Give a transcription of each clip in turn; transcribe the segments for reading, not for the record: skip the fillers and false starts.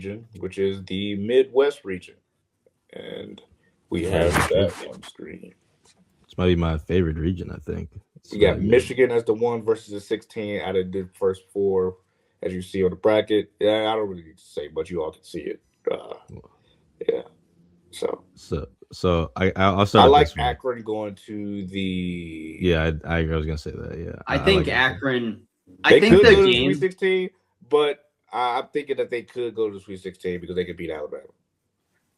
region, which is the Midwest region, and we have that on screen. This might be my favorite region. I think it's We got really good. Michigan as the 1 versus the 16 out of the first 4, as you see on the bracket. Yeah, I don't really need to say, but you all can see it. Yeah, so I'll I start with like this one. Akron going to the. Yeah, I was gonna say that. Yeah, I think like Akron. They I think could the go to the game. Sweet 16, but I'm thinking that they could go to the Sweet 16 because they could beat Alabama.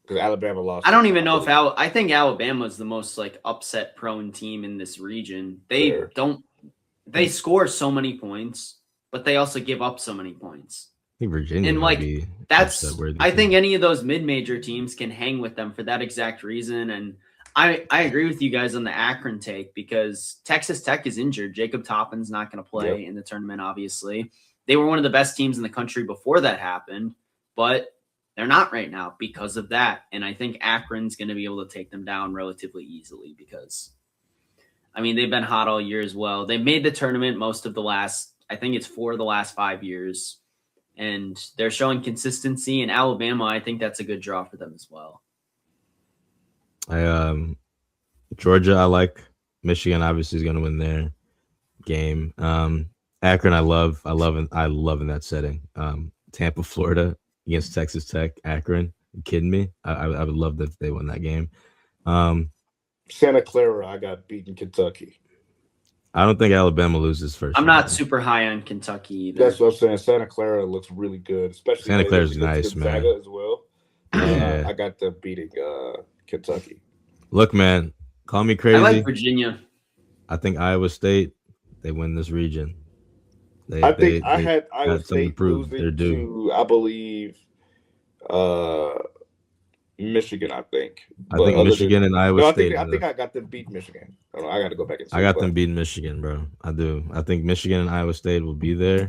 Because Alabama lost. I don't even know if I think Alabama is the most like upset prone team in this region. They don't. They score so many points, but they also give up so many points. I think Virginia and might like be that's. upset-worthy I too. think any of those mid-major teams can hang with them for that exact reason. And I agree with you guys on the Akron take because Texas Tech is injured. Jacob Toppin's not going to play in the tournament. Obviously, they were one of the best teams in the country before that happened, but they're not right now because of that. And I think Akron's going to be able to take them down relatively easily because, I mean, they've been hot all year as well. They made the tournament most of the last, I think it's 4 of the last 5 years. And they're showing consistency. In Alabama, I think that's a good draw for them as well. Georgia, I like. Michigan obviously is going to win their game. Akron, I love in that setting. Tampa, Florida against Texas Tech. Akron, you kidding me? I would love that if they won that game. Santa Clara, I got beaten Kentucky. I don't think Alabama loses first. I'm not super high on Kentucky either. That's what I'm saying. Santa Clara looks really good, especially Santa Clara's nice, man. As well. I got them beating Kentucky. Look, man, call me crazy. I like Virginia. I think Iowa State, they win this region. I had Iowa State losing to, I believe, Michigan. I think Michigan and Iowa State. I think I got them beat Michigan. I got to go back and see. I got them beating Michigan, bro. I do. I think Michigan and Iowa State will be there,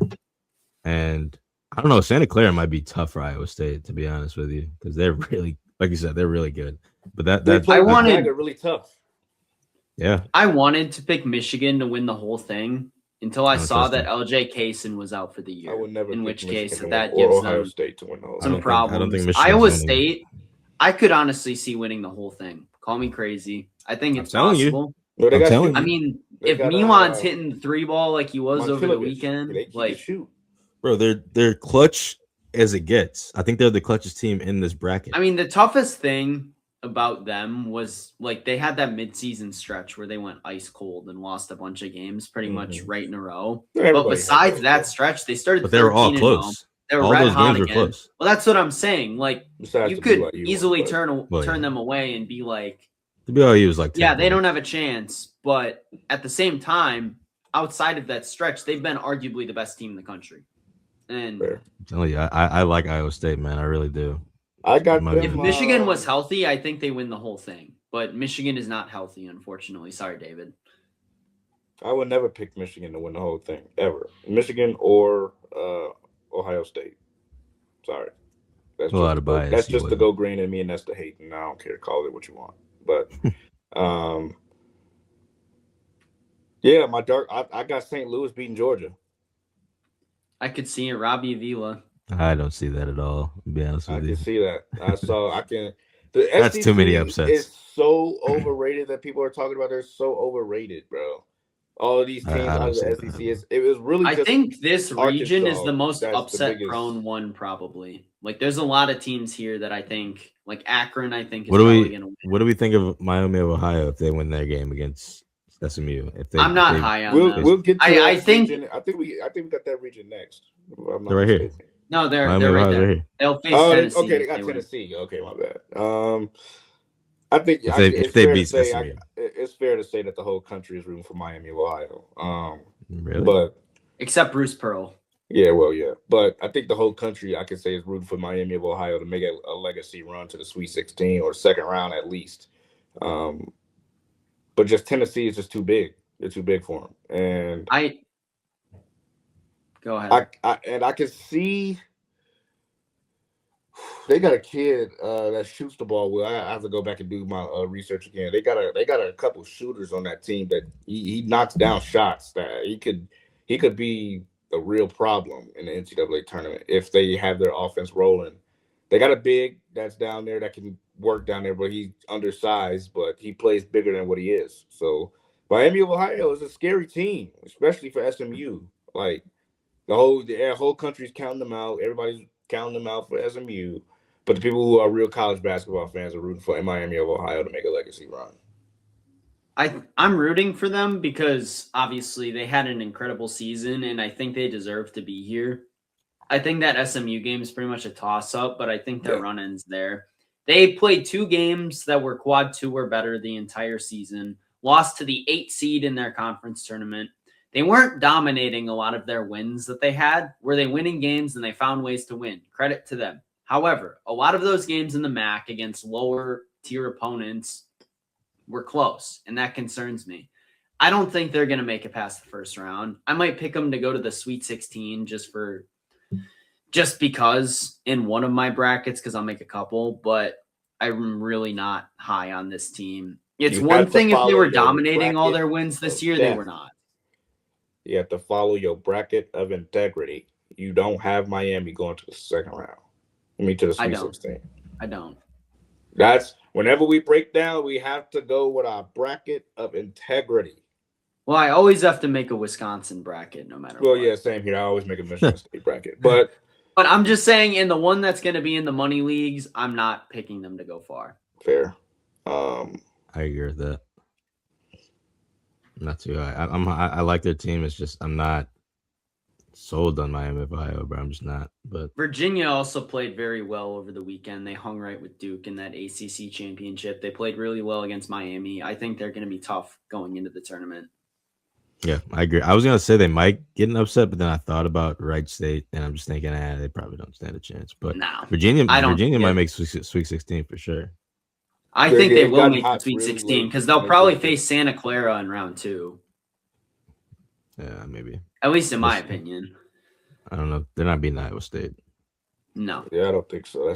and I don't know. Santa Clara might be tough for Iowa State, to be honest with you, because they're really, like you said, they're really good. But I wanted really tough. Yeah, I wanted to pick Michigan to win the whole thing until I saw that LJ Kaysen was out for the year. I would never. In which case, Michigan that gives Ohio them State to win the whole some thing. problems. I don't think Iowa State, I could honestly see winning the whole thing. Call me crazy. I think it's possible. I mean, if Milan's hitting the 3-ball like he was over the weekend, like shoot, bro, they're clutch as it gets. I think they're the clutchest team in this bracket. I mean, the toughest thing about them was like they had that midseason stretch where they went ice cold and lost a bunch of games pretty much right in a row. But besides that stretch, they started. But they were all close. They were all red those hot games again. were close. Well, that's what I'm saying. Like you could easily turn them away and be like, the BYU was like, yeah, they don't have a chance. But at the same time, outside of that stretch, they've been arguably the best team in the country. And I'm telling you, I like Iowa State, man. I really do. I got them, if Michigan was healthy, I think they win the whole thing. But Michigan is not healthy, unfortunately. Sorry, David. I would never pick Michigan to win the whole thing, ever. Michigan or Ohio State. Sorry. That's a lot of bias. That's just the go green in me, and that's the hate. And I don't care. Call it what you want. But, yeah, I got St. Louis beating Georgia. I could see it. Robbie Avila. I don't see that at all. To be honest with you, I can see that. That's too many upsets. It's so overrated that people are talking about. They're so overrated, bro. All of these teams out of the SEC, it was really. I think this region is the most upset-prone one, probably. Like, there's a lot of teams here that I think, like Akron, I think is probably going to win. What do we think of Miami of Ohio if they win their game against SMU? I'm not high on them. We'll get to I think we got that region next. They're right here. No, they're right there. Right. They'll face Tennessee. Okay, they got Tennessee. Okay, my bad. I think if they beat SMU, it's fair to say that the whole country is rooting for Miami of Ohio. Really? But except Bruce Pearl. Yeah, well, yeah. But I think the whole country, I can say, is rooting for Miami of Ohio to make a legacy run to the Sweet 16 or second round at least. But just Tennessee is just too big. They're too big for them. And go ahead. I can see they got a kid that shoots the ball well. I have to go back and do my research again. They got a couple shooters on that team that he knocks down shots that he could be a real problem in the NCAA tournament if they have their offense rolling They got a big that's down there that can work down there, but he's undersized, but he plays bigger than what he is. So Miami of Ohio is a scary team, especially for SMU. Like the whole country's counting them out. Everybody's counting them out for SMU. But the people who are real college basketball fans are rooting for Miami of Ohio to make a legacy run. I'm rooting for them because obviously they had an incredible season and I think they deserve to be here. I think that SMU game is pretty much a toss-up, but I think their run ends there. They played 2 games that were quad 2 or better the entire season, lost to the 8 seed in their conference tournament. They weren't dominating a lot of their wins that they had. Were they winning games and they found ways to win? Credit to them. However, a lot of those games in the MAC against lower-tier opponents were close, and that concerns me. I don't think they're going to make it past the first round. I might pick them to go to the Sweet 16 just because in one of my brackets, because I'll make a couple, but I'm really not high on this team. It's one thing if they were dominating all their wins this year, they were not. You have to follow your bracket of integrity. You don't have Miami going to the second round. To the Sweet 16. I don't. That's whenever we break down, we have to go with our bracket of integrity. Well, I always have to make a Wisconsin bracket no matter what. Well, yeah, same here. I always make a Michigan State bracket. But I'm just saying in the one that's going to be in the money leagues, I'm not picking them to go far. Fair. I agree with that. Not too high. I like their team. It's just I'm not sold on Miami of Ohio, but I'm just not. But Virginia also played very well over the weekend. They hung right with Duke in that ACC championship. They played really well against Miami. I think they're going to be tough going into the tournament. Yeah, I agree. I was going to say they might get an upset, but then I thought about Wright State, and I'm just thinking, they probably don't stand a chance. But Virginia might make Sweet 16 for sure. I think they will make the Sweet 16 because they'll probably face Santa Clara in round 2. Yeah, maybe. At least in my opinion. I don't know. They're not beating Iowa State. No. Yeah, I don't think so. I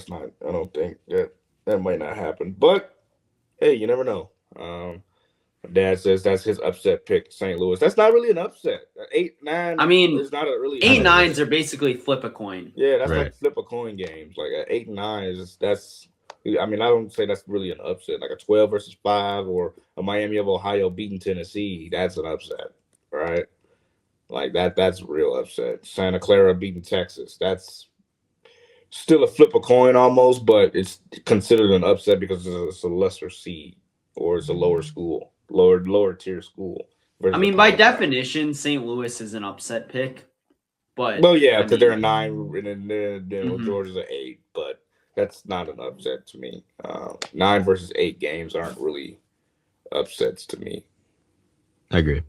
don't think that might not happen. But hey, you never know. My dad says that's his upset pick, St. Louis. That's not really an upset. 8-9. I mean, it's not a really 8-9s are basically flip a coin. Yeah, that's like flip a coin games. Like 8-9 that's. I mean, I don't say that's really an upset. Like a 12 versus 5 or a Miami of Ohio beating Tennessee. That's an upset, right? Like that's a real upset. Santa Clara beating Texas. That's still a flip a coin almost, but it's considered an upset because it's a lesser seed or it's a lower school, lower tier school. I mean, by definition, St. Louis is an upset pick. But yeah, because they're a 9 and then Georgia's an 8, but that's not an upset to me. 9 versus 8 games aren't really upsets to me. I agree.